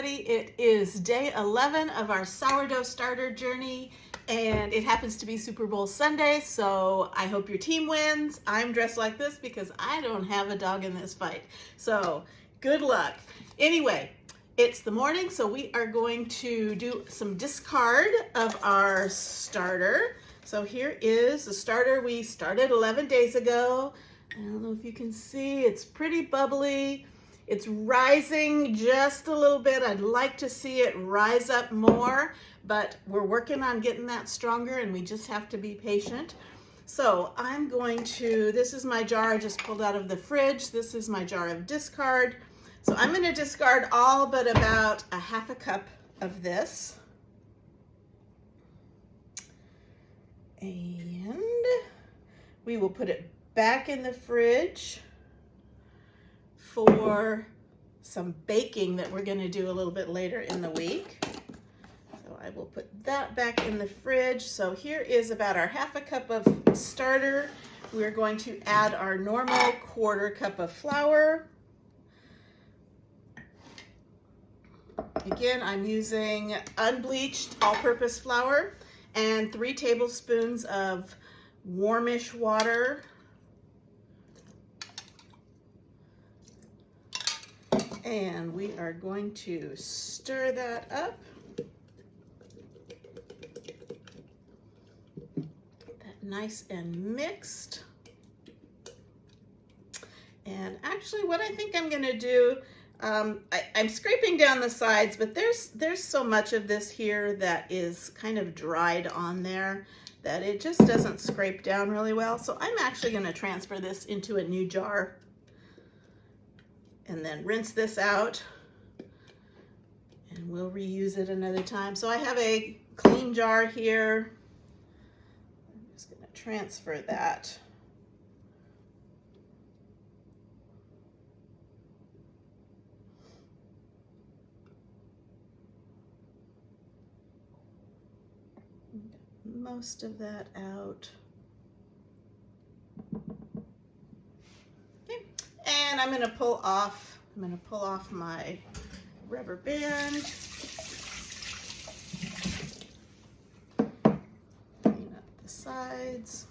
everybody. It is day 11 of our sourdough starter journey, and it happens to be Super Bowl Sunday, so I hope your team wins. I'm dressed like this because I don't have a dog in this fight, so good luck. Anyway, it's the morning, so we are going to do some discard of our starter. So here is the starter we started 11 days ago. I don't know if you can see, it's pretty bubbly. It's rising just a little bit. I'd like to see it rise up more, but we're working on getting that stronger and we just have to be patient. So I'm going to, this is my jar I just pulled out of the fridge. This is my jar of discard. So I'm going to discard all but about a half a cup of this. And we will put it back in the fridge for some baking that we're going to do a little bit later in the week. So I will put that back in the fridge. So here is about our half a cup of starter. We're going to add our normal 1/4 cup of flour. Again, I'm using unbleached all-purpose flour and 3 tablespoons of warmish water. And we are going to stir that up. Get that nice and mixed. And actually what I think I'm going to do, I'm scraping down the sides, but there's so much of this here that is kind of dried on there that it just doesn't scrape down really well. So I'm actually going to transfer this into a new jar and then rinse this out, and we'll reuse it another time. So I have a clean jar here. I'm just going to transfer that. Get most of that out. And I'm going to pull off my rubber band. Clean up the sides.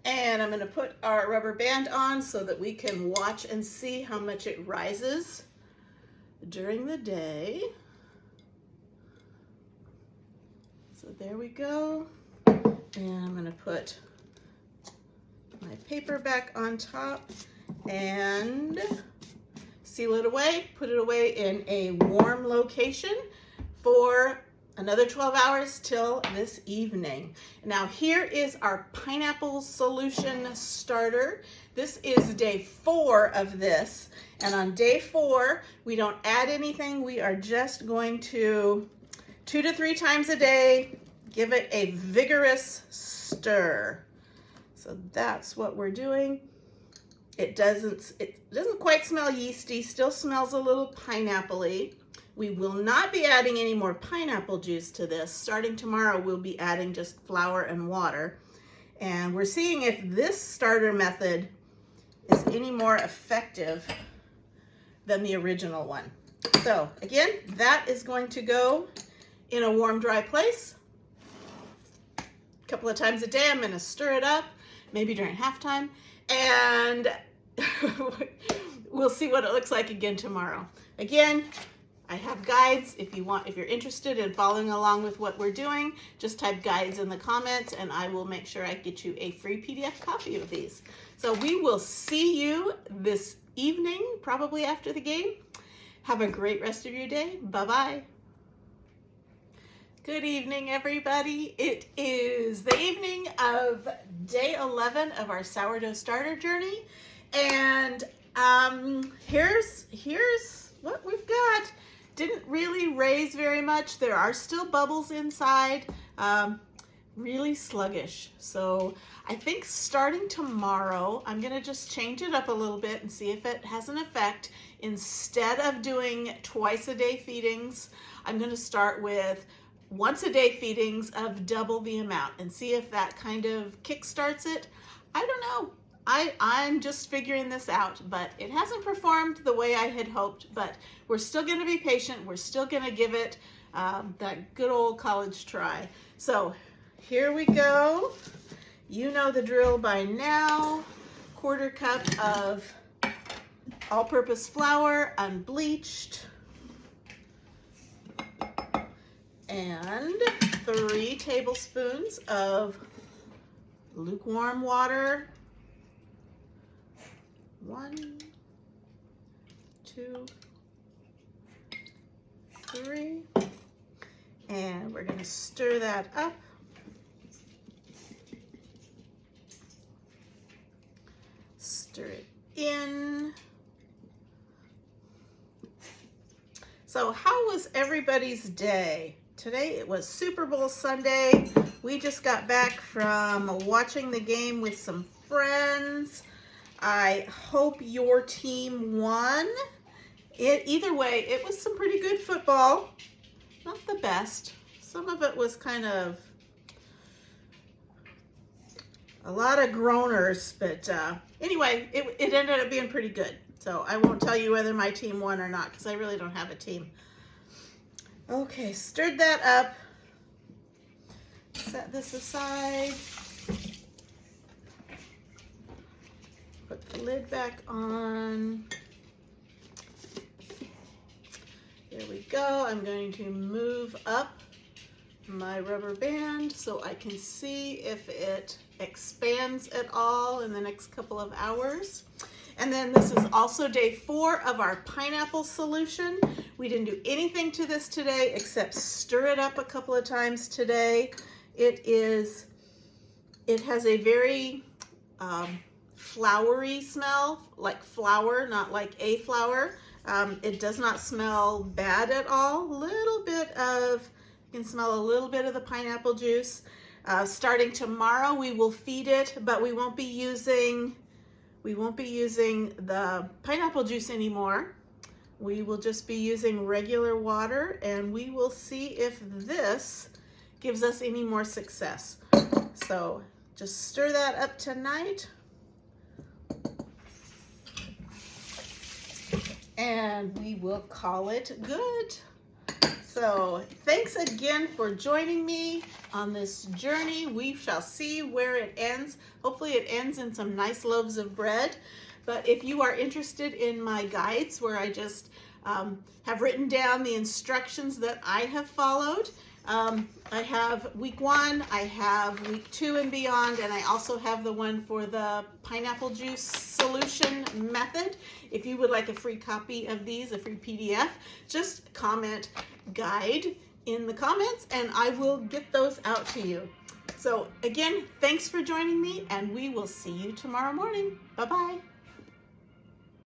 And I'm going to put our rubber band on so that we can watch and see how much it rises during the day. So there we go. And I'm going to put my paper back on top and seal it away, put it away in a warm location for another 12 hours till this evening. Now here is our pineapple solution starter. This is day 4 of this, and on day 4 we don't add anything. We are just going to 2 to 3 times a day give it a vigorous stir. So that's what we're doing. It doesn't quite smell yeasty, still smells a little pineapple-y. We will not be adding any more pineapple juice to this. Starting tomorrow, we'll be adding just flour and water. And we're seeing if this starter method is any more effective than the original one. So again, that is going to go in a warm, dry place. A couple of times a day, I'm going to stir it up, maybe during halftime, and we'll see what it looks like again tomorrow. Again, I have guides. If you're interested in following along with what we're doing, just type guides in the comments and I will make sure I get you a free PDF copy of these. So we will see you this evening, probably after the game. Have a great rest of your day. Bye-bye. Good evening, everybody. It is the evening of day 11 of our sourdough starter journey. And here's what we've got. Didn't really raise very much. There are still bubbles inside. Really sluggish. So I think starting tomorrow, I'm going to just change it up a little bit and see if it has an effect. Instead of doing twice a day feedings, I'm going to start with once a day feedings of double the amount and see if that kind of kickstarts it. I don't know. I'm just figuring this out, but it hasn't performed the way I had hoped, but we're still going to be patient. We're still going to give it that good old college try. So here we go. You know the drill by now. 1/4 cup of all-purpose flour, unbleached, and 3 tablespoons of lukewarm water. 1, 2, 3, and we're going to stir that up. Stir it in. So how was everybody's day? Today it was Super Bowl Sunday. We just got back from watching the game with some friends. I hope your team won. Either way, it was some pretty good football. Not the best. Some of it was kind of a lot of groaners, but anyway, it ended up being pretty good. So I won't tell you whether my team won or not because I really don't have a team. Okay, stirred that up. Set this aside. Put the lid back on. There we go. I'm going to move up my rubber band so I can see if it expands at all in the next couple of hours. And then this is also day 4 of our pineapple solution. We didn't do anything to this today except stir it up a couple of times today. It has a very floury smell, like flour, not like a flour. It does not smell bad at all. You can smell a little bit of the pineapple juice. Starting tomorrow, we will feed it, but we won't be using the pineapple juice anymore. We will just be using regular water, and we will see if this gives us any more success. So just stir that up tonight. And we will call it good. So thanks again for joining me on this journey. We shall see where it ends. Hopefully it ends in some nice loaves of bread. But if you are interested in my guides where I just have written down the instructions that I have followed, I have week 1, I have week 2 and beyond, and I also have the one for the pineapple juice solution method. If you would like a free copy of these, a free PDF, just comment guide in the comments and I will get those out to you. So again, thanks for joining me and we will see you tomorrow morning. Bye-bye.